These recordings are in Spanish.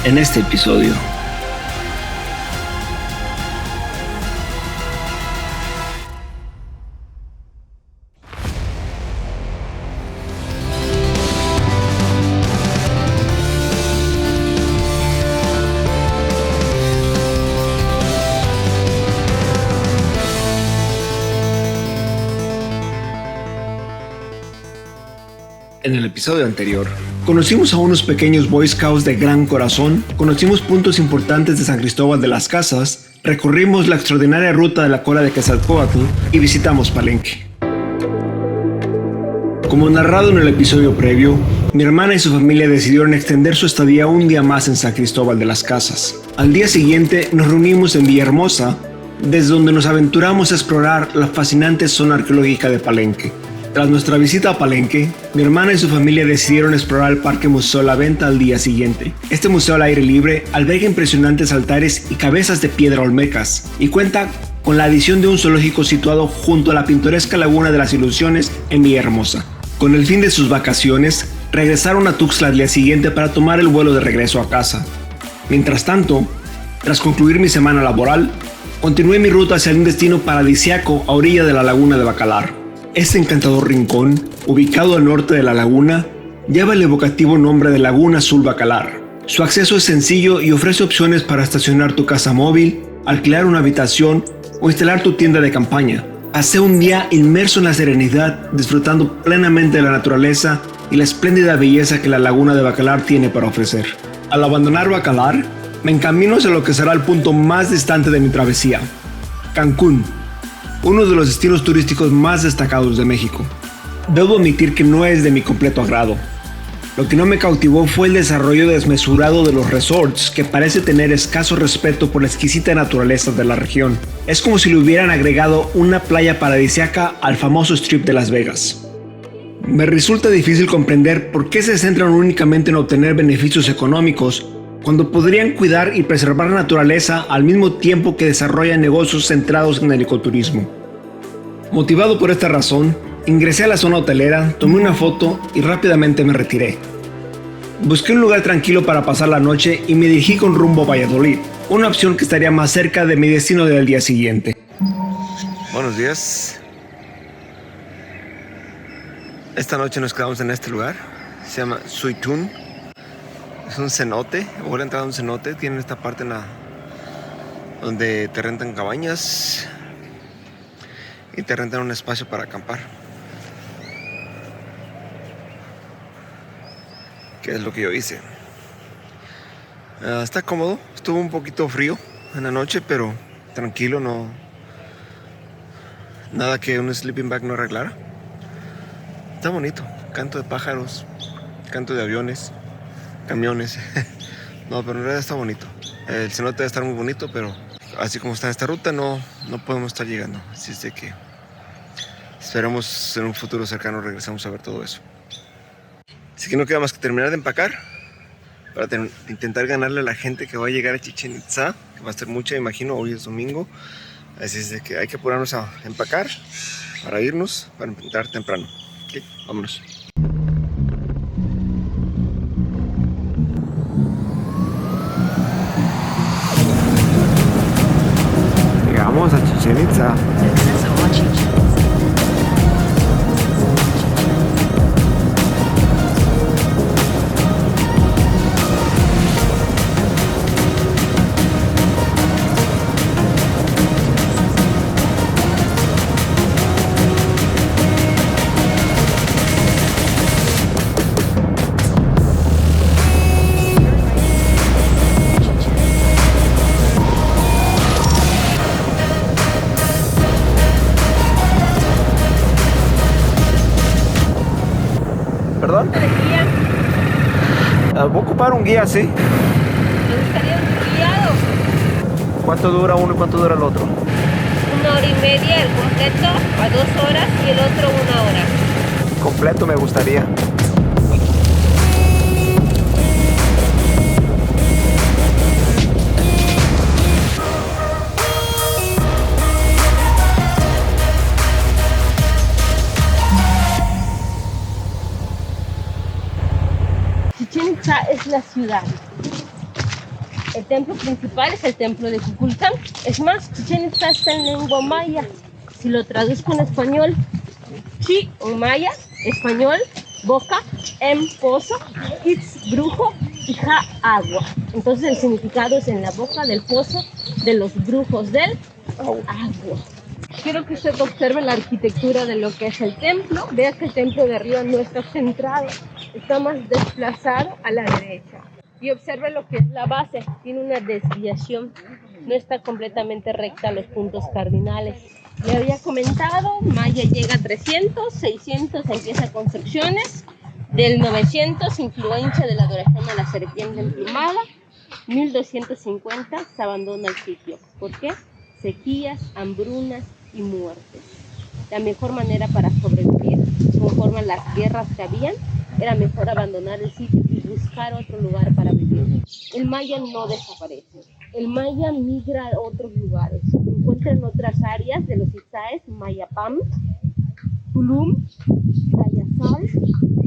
en este episodio. En el episodio anterior, conocimos a unos pequeños Boy Scouts de gran corazón, conocimos puntos importantes de San Cristóbal de las Casas, recorrimos la extraordinaria ruta de la cola de Quetzalcóatl y visitamos Palenque. Como narrado en el episodio previo, mi hermana y su familia decidieron extender su estadía un día más en San Cristóbal de las Casas. Al día siguiente nos reunimos en Villahermosa, desde donde nos aventuramos a explorar la fascinante zona arqueológica de Palenque. Tras nuestra visita a Palenque, mi hermana y su familia decidieron explorar el Parque Museo La Venta al día siguiente. Este museo al aire libre alberga impresionantes altares y cabezas de piedra olmecas y cuenta con la adición de un zoológico situado junto a la pintoresca Laguna de las Ilusiones en Villahermosa. Con el fin de sus vacaciones, regresaron a Tuxtla al día siguiente para tomar el vuelo de regreso a casa. Mientras tanto, tras concluir mi semana laboral, continué mi ruta hacia un destino paradisíaco a orilla de la Laguna de Bacalar. Este encantador rincón, ubicado al norte de la laguna, lleva el evocativo nombre de Laguna Azul Bacalar. Su acceso es sencillo y ofrece opciones para estacionar tu casa móvil, alquilar una habitación o instalar tu tienda de campaña. Pasé un día inmerso en la serenidad, disfrutando plenamente de la naturaleza y la espléndida belleza que la Laguna de Bacalar tiene para ofrecer. Al abandonar Bacalar, me encamino hacia lo que será el punto más distante de mi travesía, Cancún, uno de los destinos turísticos más destacados de México. Debo admitir que no es de mi completo agrado. Lo que no me cautivó fue el desarrollo desmesurado de los resorts, que parece tener escaso respeto por la exquisita naturaleza de la región. Es como si le hubieran agregado una playa paradisíaca al famoso Strip de Las Vegas. Me resulta difícil comprender por qué se centran únicamente en obtener beneficios económicos, cuando podrían cuidar y preservar la naturaleza al mismo tiempo que desarrollan negocios centrados en el ecoturismo. Motivado por esta razón, ingresé a la zona hotelera, tomé una foto y rápidamente me retiré. Busqué un lugar tranquilo para pasar la noche y me dirigí con rumbo a Valladolid, una opción que estaría más cerca de mi destino del día siguiente. Buenos días. Esta noche nos quedamos en este lugar, se llama Suitún. Es un cenote, o la entrada a un cenote. Tienen esta parte donde te rentan cabañas y te rentan un espacio para acampar, que es lo que yo hice. Está cómodo, estuvo un poquito frío en la noche, pero tranquilo, no nada que un sleeping bag no arreglara. Está bonito, canto de pájaros, canto de aviones, camiones. No, pero en realidad está bonito. El cenote debe estar muy bonito, pero así como está en esta ruta no podemos estar llegando. Así es de que esperamos en un futuro cercano regresamos a ver todo eso. Así que no queda más que terminar de empacar para intentar ganarle a la gente que va a llegar a Chichén Itzá, que va a ser mucha, imagino. Hoy es domingo, así es de que hay que apurarnos a empacar para irnos, para empezar temprano. Ok, vámonos. Llegamos a Chichén Itzá. ¿Perdón? Voy a ocupar un guía, ¿sí? ¿Te gustaría un guiado? ¿Cuánto dura uno y cuánto dura el otro? 1 hora y media el completo, a 2 horas y el otro 1 hora. Completo me gustaría. Chichén Itzá es la ciudad. El templo principal es el templo de Kukulcán. Es más, Chichén Itzá está en lengua maya. Si lo traduzco en español, chi en maya, español, boca, pozo, itz brujo y ja agua. Entonces el significado es en la boca del pozo de los brujos del agua. Quiero que usted observe la arquitectura de lo que es el templo. Vea que el templo de arriba no está centrado, está más desplazado a la derecha. Y observe lo que es la base, tiene una desviación, no está completamente recta a los puntos cardinales. Le había comentado, Maya llega a 300, 600 empieza construcciones, del 900 influencia de la adoración a la serpiente emplumada, 1250 se abandona el sitio. ¿Por qué? Sequías, hambrunas y muertes. La mejor manera para sobrevivir, conforme a las guerras que habían, era mejor abandonar el sitio y buscar otro lugar para vivir. El maya no desaparece. El maya migra a otros lugares. Se encuentra en otras áreas de los Itzáes, Mayapam, Tulum, Tayasal.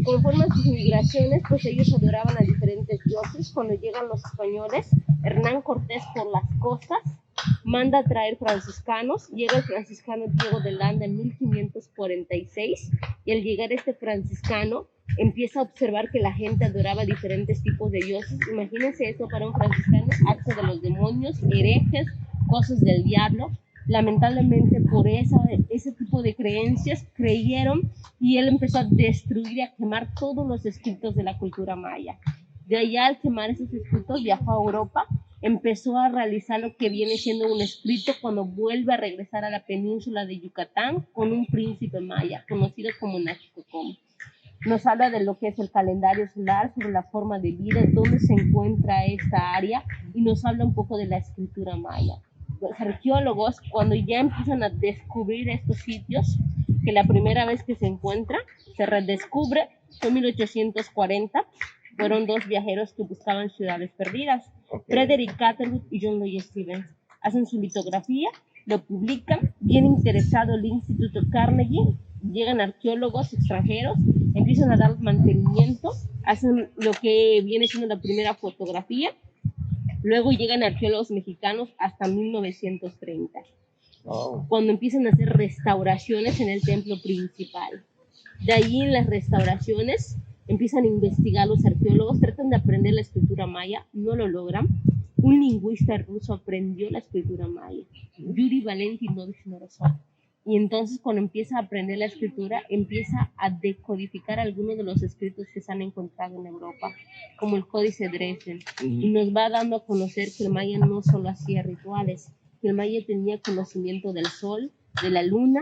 Conforme a sus migraciones, pues ellos adoraban a diferentes dioses. Cuando llegan los españoles, Hernán Cortés por las costas manda a traer franciscanos. Llega el franciscano Diego de Landa en 1546 y al llegar este franciscano empieza a observar que la gente adoraba diferentes tipos de dioses. Imagínense eso para un franciscano, acto de los demonios, herejes, cosas del diablo. Lamentablemente por ese tipo de creencias creyeron y él empezó a destruir y a quemar todos los escritos de la cultura maya. De allá, al quemar esos escritos, viajó a Europa, empezó a realizar lo que viene siendo un escrito cuando vuelve a regresar a la península de Yucatán con un príncipe maya, conocido como Naxicocom. Nos habla de lo que es el calendario solar, sobre la forma de vida, dónde se encuentra esta área, y nos habla un poco de la escritura maya. Los arqueólogos, cuando ya empiezan a descubrir estos sitios, que la primera vez que se encuentra, se redescubre, fue en 1840, fueron dos viajeros que buscaban ciudades perdidas, Frederick Catherwood y John Lloyd Stevens. Hacen su litografía, lo publican, bien interesado el Instituto Carnegie, llegan arqueólogos extranjeros, empiezan a dar mantenimiento, hacen lo que viene siendo la primera fotografía, luego llegan arqueólogos mexicanos hasta 1930, cuando empiezan a hacer restauraciones en el templo principal. De ahí en las restauraciones empiezan a investigar los arqueólogos, tratan de aprender la escritura maya, no lo logran. Un lingüista ruso aprendió la escritura maya, Yuri Valentinovich Morozov. Y entonces cuando empieza a aprender la escritura, empieza a decodificar algunos de los escritos que se han encontrado en Europa, como el Códice Dresden. Y nos va dando a conocer que el maya no solo hacía rituales, que el maya tenía conocimiento del sol, de la luna,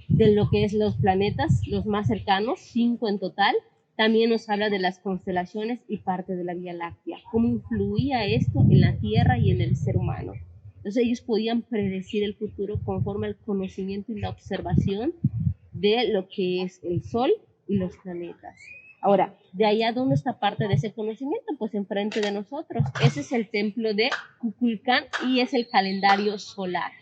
de lo que es los planetas, los más cercanos, 5 en total. También nos habla de las constelaciones y parte de la Vía Láctea, cómo influía esto en la Tierra y en el ser humano. Entonces ellos podían predecir el futuro conforme al conocimiento y la observación de lo que es el Sol y los planetas. Ahora, ¿de allá dónde está parte de ese conocimiento? Pues enfrente de nosotros. Ese es el templo de Kukulcán y es el calendario solar.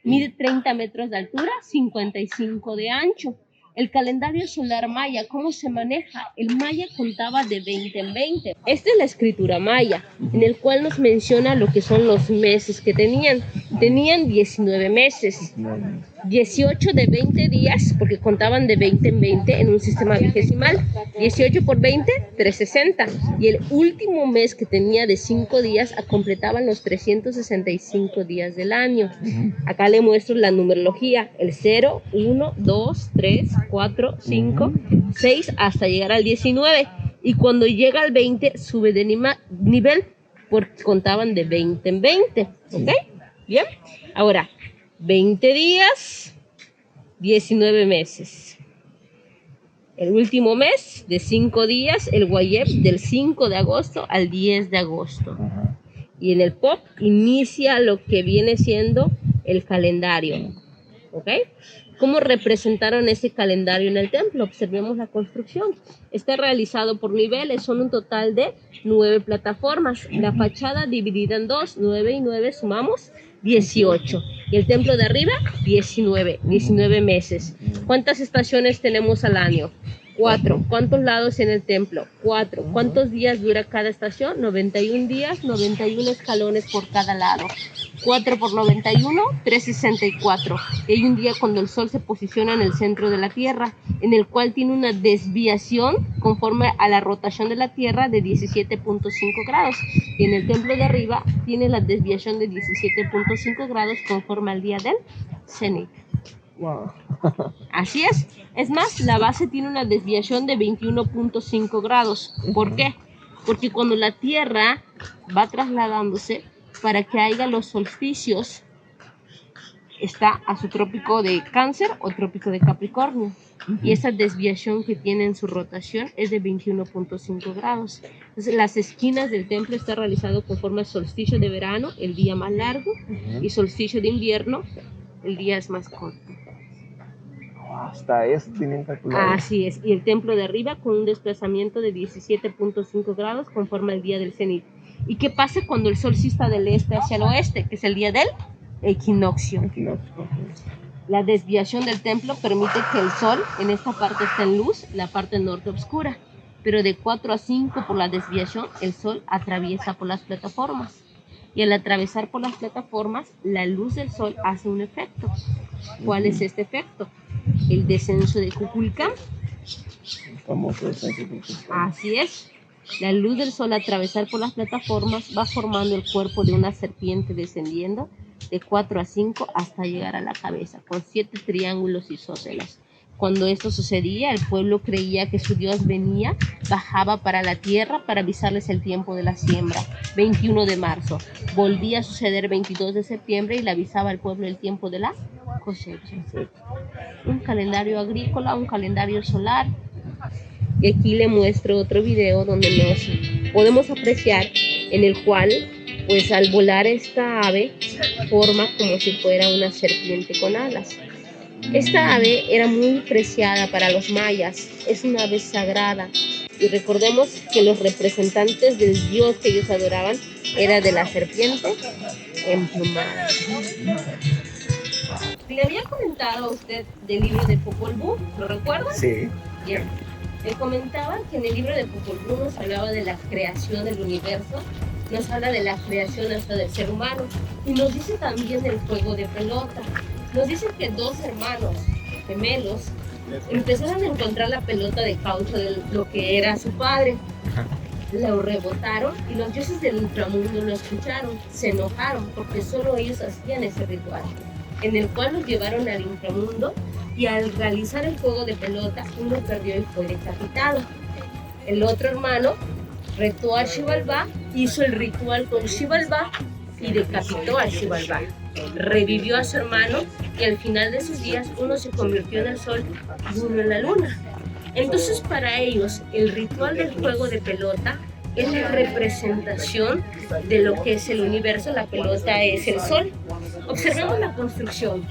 Mide 30 metros de altura, 55 de ancho. El calendario solar maya, ¿cómo se maneja? El maya contaba de 20 en 20. Esta es la escritura maya, en el cual nos menciona lo que son los meses que tenían. Tenían 19 meses, 18 de 20 días, porque contaban de 20 en 20 en un sistema vigesimal. 18 por 20, 360. Y el último mes que tenía de 5 días, completaban los 365 días del año. Acá le muestro la numerología, el 0, 1, 2, 3, 4, 5, 6, hasta llegar al 19. Y cuando llega al 20, sube de nivel, porque contaban de 20 en 20. ¿Ok? Bien. Ahora, 20 días, 19 meses. El último mes de 5 días, el Guayeb, del 5 de agosto al 10 de agosto. Y en el POP inicia lo que viene siendo el calendario. ¿Ok? ¿Cómo representaron ese calendario en el templo? Observemos la construcción. Está realizado por niveles, son un total de 9 plataformas. La fachada dividida en 2, 9 y 9 sumamos 18. Y el templo de arriba, 19 meses. ¿Cuántas estaciones tenemos al año? 4. ¿Cuántos lados en el templo? 4. ¿Cuántos días dura cada estación? 91 días, 91 escalones por cada lado. 4 por 91, 364. Y hay un día cuando el sol se posiciona en el centro de la Tierra, en el cual tiene una desviación conforme a la rotación de la Tierra de 17.5 grados. Y en el templo de arriba tiene la desviación de 17.5 grados conforme al día del cenit. Wow. Así es. Es más, la base tiene una desviación de 21.5 grados. ¿Por qué? Porque cuando la Tierra va trasladándose para que haya los solsticios, está a su trópico de Cáncer o trópico de Capricornio. Y esa desviación que tiene en su rotación es de 21.5 grados. Entonces, las esquinas del templo están realizadas conforme al solsticio de verano, el día más largo, y solsticio de invierno, el día es más corto. Hasta eso tienen calculado. Así es, y el templo de arriba con un desplazamiento de 17.5 grados conforme al día del cenit. ¿Y qué pasa cuando el sol sí está del este hacia el oeste, que es el día del equinoccio? La desviación del templo permite que el sol en esta parte esté en luz, la parte norte oscura, pero de 4 a 5 por la desviación el sol atraviesa por las plataformas. Y al atravesar por las plataformas, la luz del sol hace un efecto. ¿Cuál es este efecto? El descenso de Kukulcán. Famoso descenso de Kukulcán. Así es. La luz del sol al atravesar por las plataformas va formando el cuerpo de una serpiente descendiendo de 4 a 5 hasta llegar a la cabeza, con 7 triángulos isósceles. Cuando esto sucedía, el pueblo creía que su Dios venía, bajaba para la tierra para avisarles el tiempo de la siembra, 21 de marzo. Volvía a suceder 22 de septiembre y le avisaba al pueblo el tiempo de la cosecha. Un calendario agrícola, un calendario solar. Y aquí le muestro otro video donde nos podemos apreciar en el cual, pues al volar esta ave, forma como si fuera una serpiente con alas. Esta ave era muy preciada para los mayas, es una ave sagrada. Y recordemos que los representantes del dios que ellos adoraban era de la serpiente emplumada. Le había comentado a usted del libro de Popol Vuh, ¿lo recuerdan? Sí. Bien. Le comentaba que en el libro de Popol Vuh nos hablaba de la creación del universo, nos habla de la creación hasta del ser humano y nos dice también del juego de pelota. Nos dice que 2 hermanos gemelos empezaron a encontrar la pelota de caucho de lo que era su padre. Lo rebotaron y los dioses del inframundo lo escucharon, se enojaron porque solo ellos hacían ese ritual, en el cual los llevaron al inframundo y al realizar el juego de pelota, uno perdió y fue decapitado. El otro hermano retó a Xibalbá, hizo el ritual con Xibalbá y decapitó a Xibalbá. Revivió a su hermano y al final de sus días uno se convirtió en el sol y uno en la luna. Entonces para ellos el ritual del juego de pelota es la representación de lo que es el universo. La pelota es el sol. Observemos la construcción.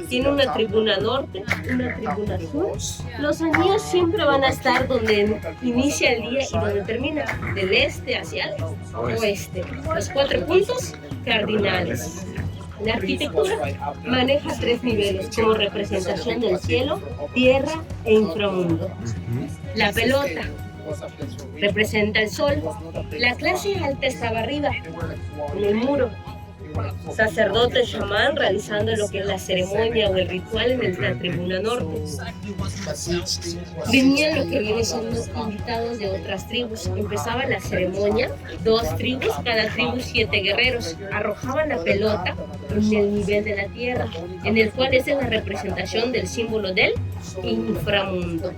Tiene una tribuna norte, una tribuna sur. Los anillos siempre van a estar donde inicia el día y donde termina, del este hacia el oeste. Los 4 puntos cardinales. La arquitectura maneja 3 niveles como representación del cielo, tierra e inframundo. La pelota representa el sol. La clase alta estaba arriba, en el muro. Sacerdote chamán realizando lo que es la ceremonia o el ritual en la tribuna norte. Venían lo que viene siendo invitados de otras tribus. Empezaba la ceremonia, 2 tribus, cada tribu 7 guerreros. Arrojaban la pelota en el nivel de la tierra, en el cual esa es la representación del símbolo del inframundo.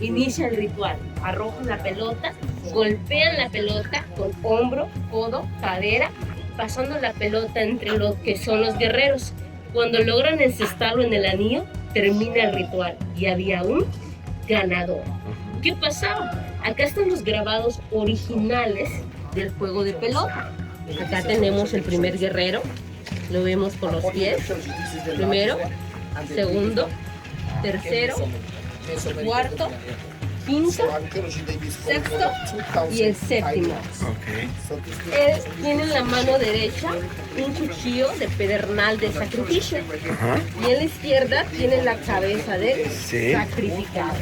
Inicia el ritual, arrojan la pelota, golpean la pelota con hombro, codo, cadera, pasando la pelota entre los que son los guerreros. Cuando logran encestarlo en el anillo, termina el ritual y había un ganador. ¿Qué pasaba? Acá están los grabados originales del juego de pelota. Acá tenemos el primer guerrero, lo vemos con los pies. Primero, segundo, tercero, cuarto, quinto, sexto y el séptimo. Él tiene en la mano derecha un cuchillo de pedernal de sacrificio y en la izquierda tiene la cabeza del sacrificado.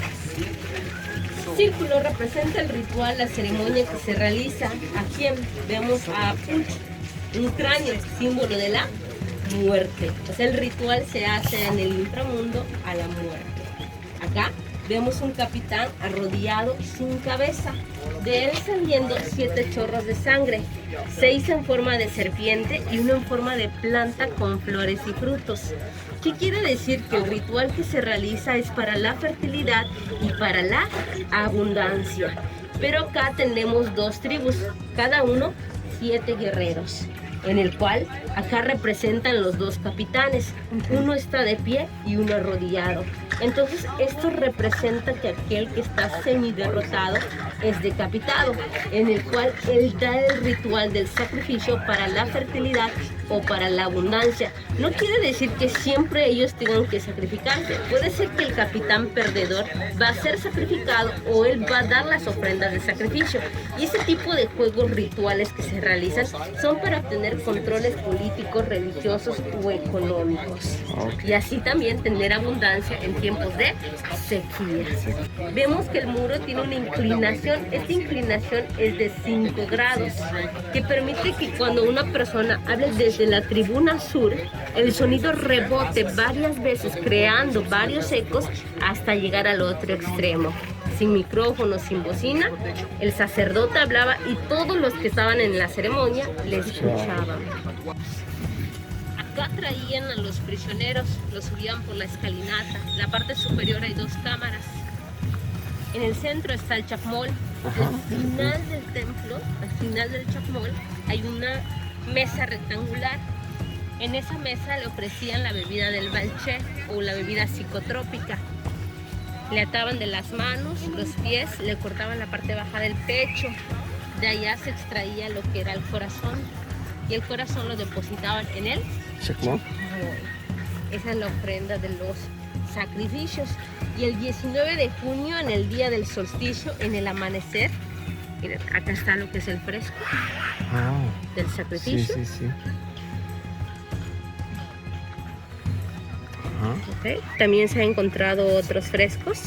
círculo representa el ritual, la ceremonia que se realiza. Aquí vemos a Puch, un cráneo, símbolo de la muerte. O sea, el ritual se hace en el inframundo a la muerte. Acá vemos un capitán arrodillado sin cabeza, de él saliendo 7 chorros de sangre, 6 en forma de serpiente y 1 en forma de planta con flores y frutos. ¿Qué quiere decir? Que el ritual que se realiza es para la fertilidad y para la abundancia. Pero acá tenemos 2 tribus, cada uno 7 guerreros, en el cual acá representan los 2 capitanes. Uno está de pie y uno arrodillado. Entonces esto representa que aquel que está semiderrotado es decapitado, en el cual él da el ritual del sacrificio para la fertilidad o para la abundancia. No quiere decir que siempre ellos tengan que sacrificarse. Puede ser que el capitán perdedor va a ser sacrificado o él va a dar las ofrendas de sacrificio. Y ese tipo de juegos rituales que se realizan son para obtener controles políticos, religiosos o económicos. Y así también tener abundancia en tiempos de sequía. Vemos que el muro tiene una inclinación. Esta inclinación es de 5 grados, que permite que cuando una persona hable desde la tribuna sur, el sonido rebote varias veces, creando varios ecos hasta llegar al otro extremo. Sin micrófono, sin bocina, el sacerdote hablaba y todos los que estaban en la ceremonia le escuchaban. Acá traían a los prisioneros, los subían por la escalinata. En la parte superior hay 2 cámaras. En el centro está el chacmol. Al final del templo, al final del chacmol, hay una mesa rectangular. En esa mesa le ofrecían la bebida del balché o la bebida psicotrópica. Le ataban de las manos, los pies, le cortaban la parte baja del pecho. De allá se extraía lo que era el corazón. Y el corazón lo depositaban en el chacmol. Esa es la ofrenda de los sacrificios. Y el 19 de junio, en el día del solsticio, en el amanecer, miren, acá está lo que es el fresco del sacrificio. Sí. Okay. También se han encontrado otros frescos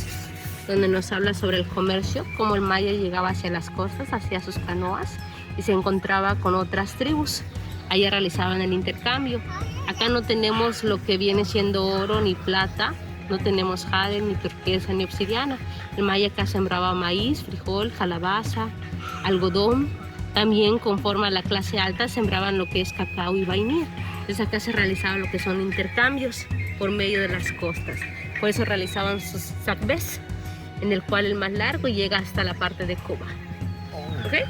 donde nos habla sobre el comercio, cómo el maya llegaba hacia las costas, hacia sus canoas y se encontraba con otras tribus. Allá realizaban el intercambio. Acá no tenemos lo que viene siendo oro ni plata, no tenemos jade, ni turquesa, ni obsidiana. El maya acá sembraba maíz, frijol, calabaza, algodón. También conforme a la clase alta sembraban lo que es cacao y vainilla. Entonces acá se realizaban lo que son intercambios por medio de las costas. Por eso realizaban sus sacbés, en el cual el más largo llega hasta la parte de Cuba. ¿Okay?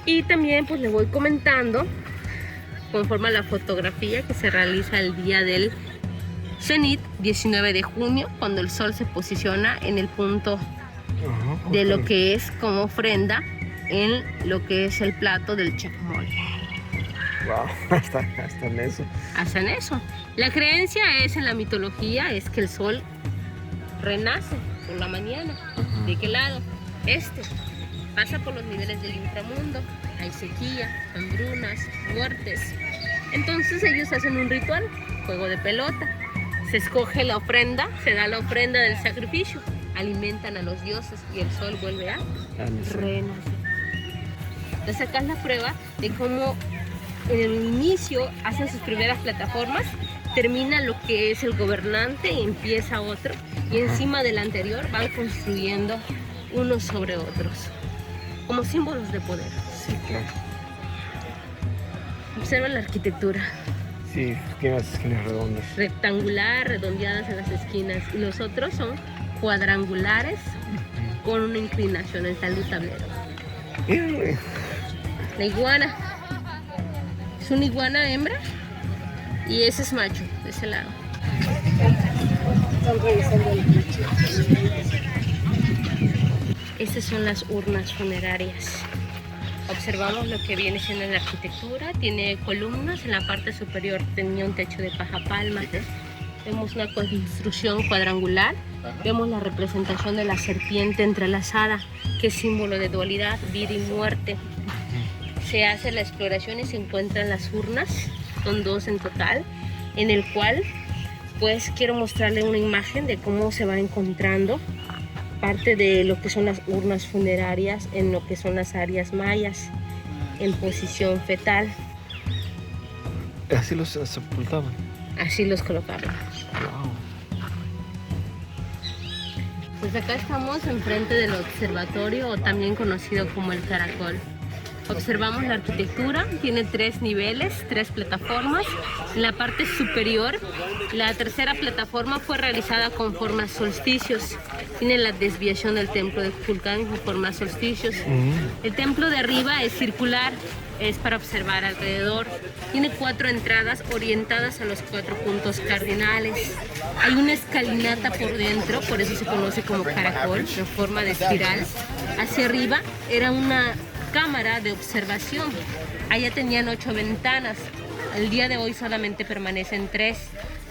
Y también pues le voy comentando conforme a la fotografía que se realiza el día del cenit, 19 de junio, cuando el sol se posiciona en el punto de lo que es como ofrenda en lo que es el plato del chacmol. Wow, hasta en eso. Hasta en eso. La creencia es en la mitología es que el sol renace por la mañana. ¿De qué lado? Pasa por los niveles del inframundo. Hay sequía, hambrunas, muertes. Entonces ellos hacen un ritual, juego de pelota. Se escoge la ofrenda, se da la ofrenda del sacrificio. Alimentan a los dioses y el sol vuelve a renacer. Entonces acá es la prueba de cómo en el inicio hacen sus primeras plataformas, termina lo que es el gobernante y empieza otro, y encima del anterior van construyendo unos sobre otros, como símbolos de poder. Sí, claro. Observa la arquitectura. Sí, tiene las esquinas redondas. Rectangular, redondeadas en las esquinas, y los otros son cuadrangulares con una inclinación en tal tablero. La iguana. Es una iguana hembra y ese es macho, de ese lado. Estas son las urnas funerarias. Observamos lo que viene siendo la arquitectura. Tiene columnas, en la parte superior tenía un techo de paja palma. Vemos una construcción cuadrangular. Vemos la representación de la serpiente entrelazada, que es símbolo de dualidad, vida y muerte. Se hace la exploración y se encuentran las urnas, son 2 en total, en el cual pues quiero mostrarle una imagen de cómo se va encontrando parte de lo que son las urnas funerarias en lo que son las áreas mayas, en posición fetal. Así los sepultaban. Así los colocaban. Wow. Pues acá estamos enfrente del observatorio, o también conocido como el Caracol. Observamos la arquitectura, tiene 3 niveles, 3 plataformas. En la parte superior, la tercera plataforma fue realizada con formas solsticios. Tiene la desviación del templo de Kukulcán con formas solsticios. El templo de arriba es circular, es para observar alrededor. Tiene 4 entradas orientadas a los 4 puntos cardinales. Hay una escalinata por dentro, por eso se conoce como caracol, en forma de espiral. Hacia arriba era una cámara de observación. Allá tenían 8 ventanas. Al día de hoy solamente permanecen 3.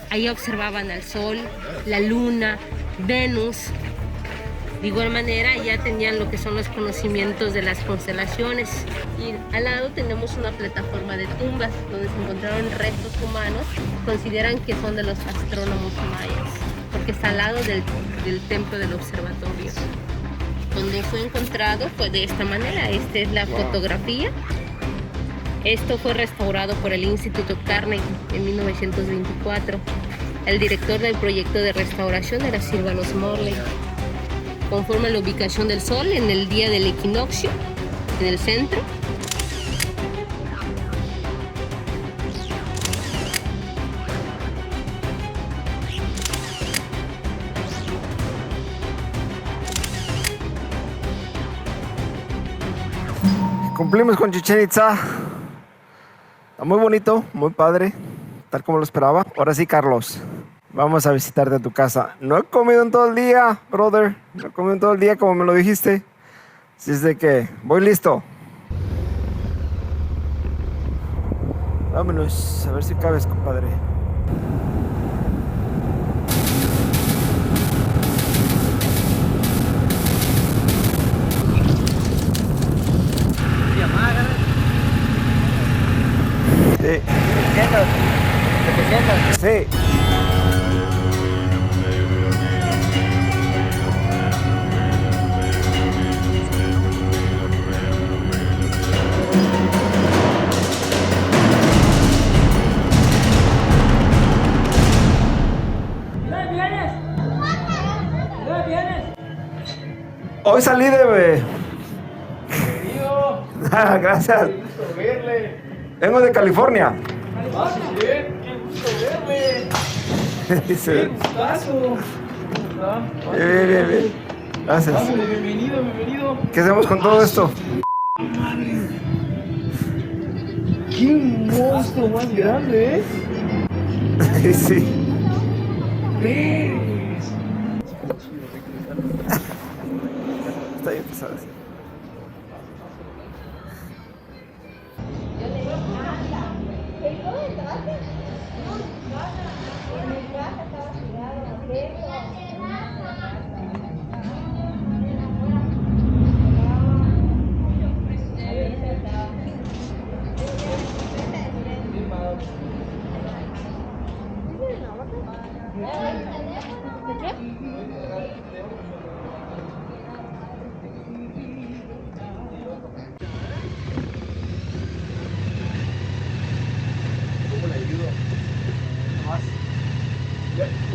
Allá observaban al sol, la luna, Venus. De igual manera, ya tenían lo que son los conocimientos de las constelaciones. Y al lado tenemos una plataforma de tumbas donde se encontraron restos humanos. Consideran que son de los astrónomos mayas, porque está al lado del templo del observatorio. Donde fue encontrado fue de esta manera. Esta es la fotografía. Esto fue restaurado por el Instituto Carnegie en 1924. El director del proyecto de restauración era Sylvanus Morley. Conforme a la ubicación del sol en el día del equinoccio, en el centro. Cumplimos con Chichén Itzá. Está muy bonito, muy padre, tal como lo esperaba. Ahora sí, Carlos, vamos a visitarte a tu casa. No he comido en todo el día, brother. No he comido en todo el día como me lo dijiste. Así es de que voy listo. Vámonos, a ver si cabes, compadre. Sí. Sí. Hoy salí de... Ah, gracias. Vengo de California. Qué gusto verle. Dice, Qué gustazo. bien. Gracias. Hombre, bienvenido. ¿Qué hacemos con todo esto? Qué monstruo más grande, Sí. ¿Ves? Está bien pesado. Sí. ¿Cómo le ayudo?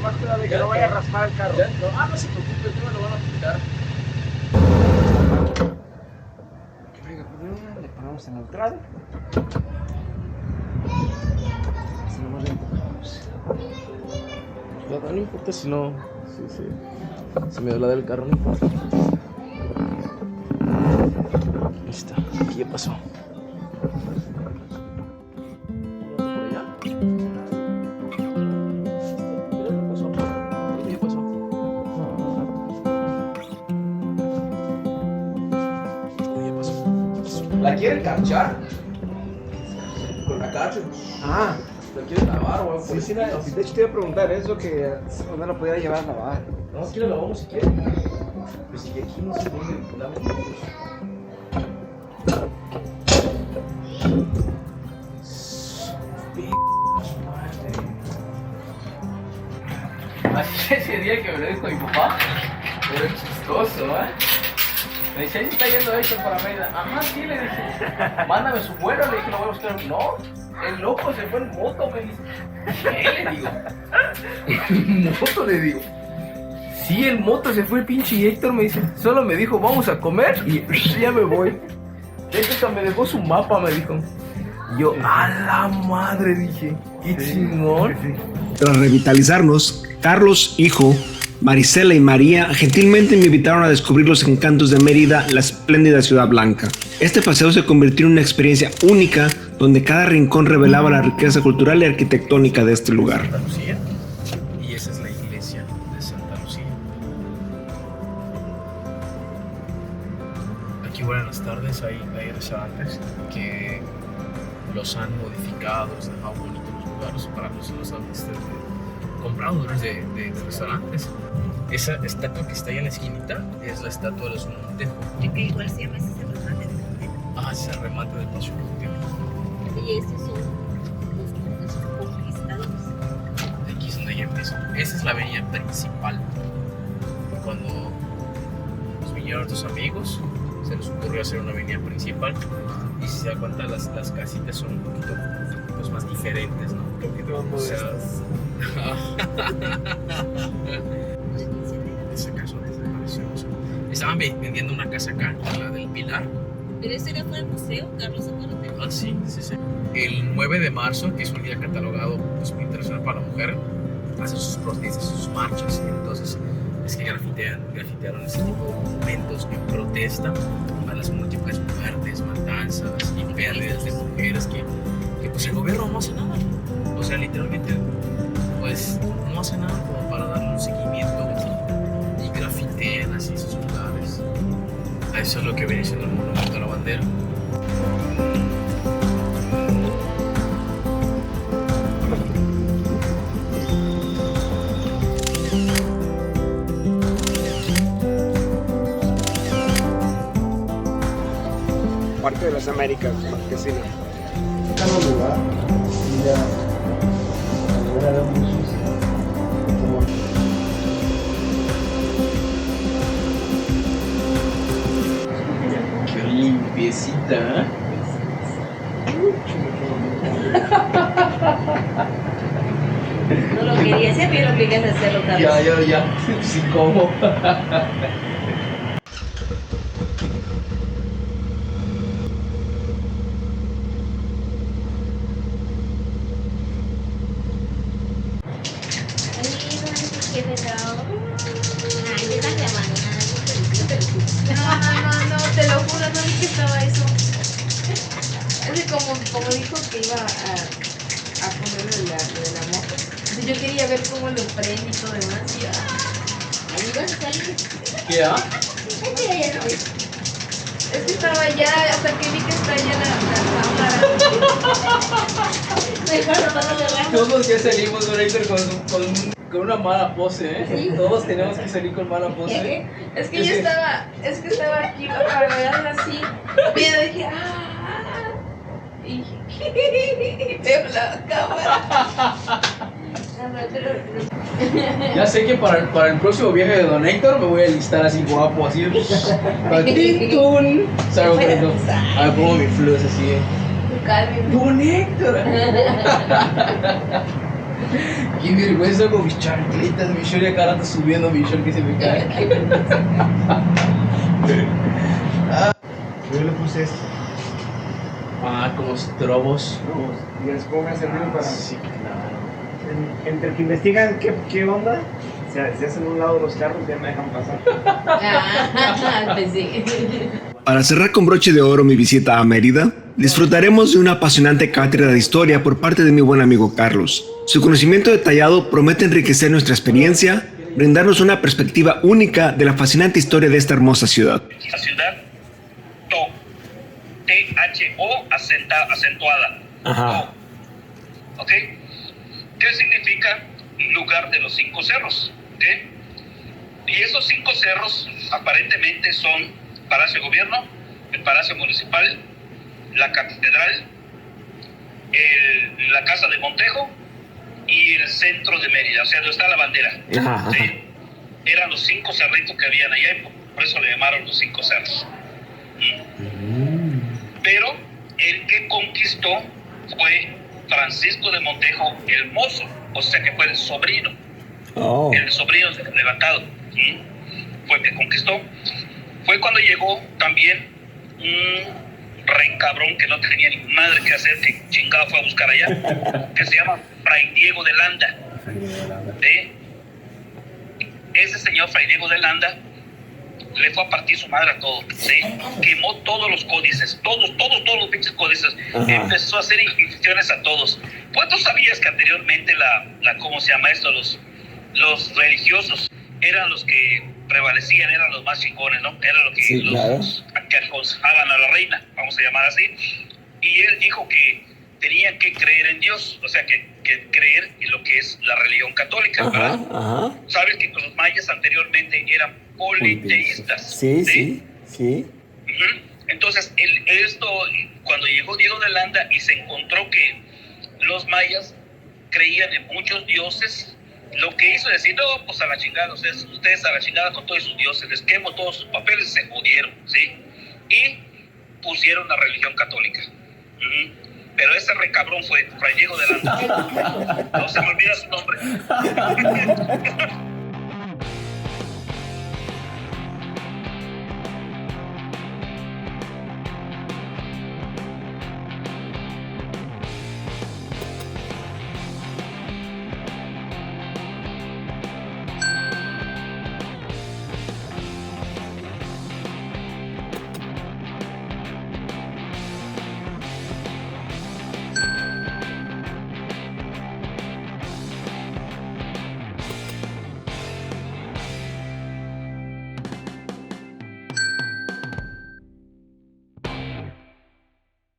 Más cuidado de que no vaya a raspar el carro. No se preocupe, no me lo van a aplicar. Le ponemos en neutral. Así nomás le empujamos. No importa si no. Sí. Se me habla del carro, no importa. Ahí está, aquí ya pasó. ¿Por allá? Ya pasó. Ya pasó. ¿La quieren cachar? Con la cacho. Ah, ¿La quieren lavar o algo? sí, de hecho te iba a preguntar eso, que dónde la pudiera llevar a lavar. No, aquí la lavamos si quiere. Pues si aquí no se puede lavar. Así ese día que me lo dijo mi papá, Pero es chistoso, ¿eh? Me dice, ahí está yendo Héctor para Mérida. Ajá, sí, le dije. Mándame su vuelo, le dije, lo voy a buscar. No, el loco se fue en moto, me dice. ¿Qué? Le digo. En moto, le digo. Sí, en moto se fue el pinche Héctor, me dice. Solo me dijo, vamos a comer y ya me voy. De hecho, hasta me dejó su mapa, me dijo. Yo, a la madre, dije. Qué chingón. Tras revitalizarnos, Carlos, hijo, Marisela y María gentilmente me invitaron a descubrir los encantos de Mérida, la espléndida ciudad blanca. Este paseo se convirtió en una experiencia única donde cada rincón revelaba la riqueza cultural y arquitectónica de este lugar. Santa Lucía, y esa es la iglesia de Santa Lucía. Aquí buenas tardes, hay restaurantes que los han modificado, los han dejado bonitos los lugares para los compradores de restaurantes. Esa estatua que está ahí en la esquinita es la estatua de los Montejo. ¿Y que igual se llama ese remate de Montejo? Ah, es el remate del Paso Montejo. Y estos son los conquistadores. Aquí es donde ya empezó. Esa es la avenida principal. Cuando nos vinieron tus amigos, se les ocurrió hacer una avenida principal. Y si se da cuenta, las casitas son un poquito pues, más diferentes, ¿no? Un poquito más esa casa es preciosa. Estaban vendiendo una casa acá, la del Pilar. Pero ese era para el museo, Carlos Acuérdate. Ah, sí. El 9 de marzo, que es un día catalogado pues, muy internacional para la mujer, hacen sus protestas, sus marchas. Entonces, es que grafitearon ese tipo de monumentos en protesta a las múltiples muertes, matanzas y pérdidas de mujeres que pues el gobierno no hace nada. O sea, literalmente, pues no hace nada como para darle un seguimiento y grafitean así esos lugares. Eso es lo que viene siendo el monumento a la bandera. Parte de las Américas, Marquesina. Qué limpiecita, ¿eh? No lo quería hacer, pero lo obligas a hacerlo, Carlos. Ya. Sí, ¿cómo? Ay, le das la mano, nada, no te No, te lo juro, no vi que estaba eso. Es que como dijo que iba a ponerlo de la moto, entonces yo quería ver cómo lo prende y todo demás. Y Ahí vas a salir. ¿Qué, ah? Mira, ya no ves. es que estaba allá, hasta que vi que está allá Mejor no vas a cerrar. Todos ya salimos con Héctor con una mala pose, ¿eh? Sí. Todos tenemos que salir con mala pose. es que yo estaba aquí para verla así. Pero dije, y veo la cámara. Ya sé que para el próximo viaje de Don Héctor me voy a listar así guapo, así. ¡Tintún! Salgo con esto. A ver, pongo mi flux así. ¡Don Héctor! Qué vergüenza con mis chancletas, mi short y acá rato subiendo mi short que se me cae. Yo le puse esto. Ah, como estrobos. Y les pongo a servir para. Sí, claro. Entre que investigan qué onda, se hacen a un lado los carros y ya me dejan pasar. Pues sí. Para cerrar con broche de oro mi visita a Mérida, disfrutaremos de una apasionante cátedra de historia por parte de mi buen amigo Carlos. Su conocimiento detallado promete enriquecer nuestra experiencia, brindarnos una perspectiva única de la fascinante historia de esta hermosa ciudad. La ciudad To, T-H-O acentuada. Ajá. To. ¿Ok? ¿Qué significa lugar de los 5 cerros? ¿Ok? Y esos 5 cerros aparentemente son Palacio de Gobierno, el Palacio Municipal, la Catedral, la Casa de Montejo y el centro de Mérida, o sea, donde está la bandera. Ajá. ¿Sí? eran los 5 cerritos que habían allá, y por eso le llamaron los 5 cerros. Pero el que conquistó fue Francisco de Montejo el Mozo, o sea que fue el sobrino. El sobrino del levantado. Fue el que conquistó. Fue cuando llegó también un rey cabrón que no tenía ni madre que hacer, que chingado fue a buscar allá, que se llama Fray Diego de Landa. Ese señor Fray Diego de Landa le fue a partir su madre a todo, ¿sí? Quemó todos los códices, todos los pinches códices. Empezó a hacer inquisiciones a todos. Pues tú sabías que anteriormente ¿cómo se llama esto? Los religiosos eran los que prevalecían, eran los más chingones, ¿no? Eran los que, sí, los que aconsejaban a la reina, vamos a llamar así. Y él dijo que tenían que creer en Dios, o sea, que creer en lo que es la religión católica, ¿verdad? Sabes que los mayas anteriormente eran politeístas. Sí. Entonces, cuando llegó Diego de Landa y se encontró que los mayas creían en muchos dioses, lo que hizo es decir, no, pues a la chingada, ustedes a la chingada con todos sus dioses, les quemo todos sus papeles, se jodieron, ¿sí? Y pusieron la religión católica. Pero ese recabrón fue Fray Diego de Landa. No se me olvida su nombre.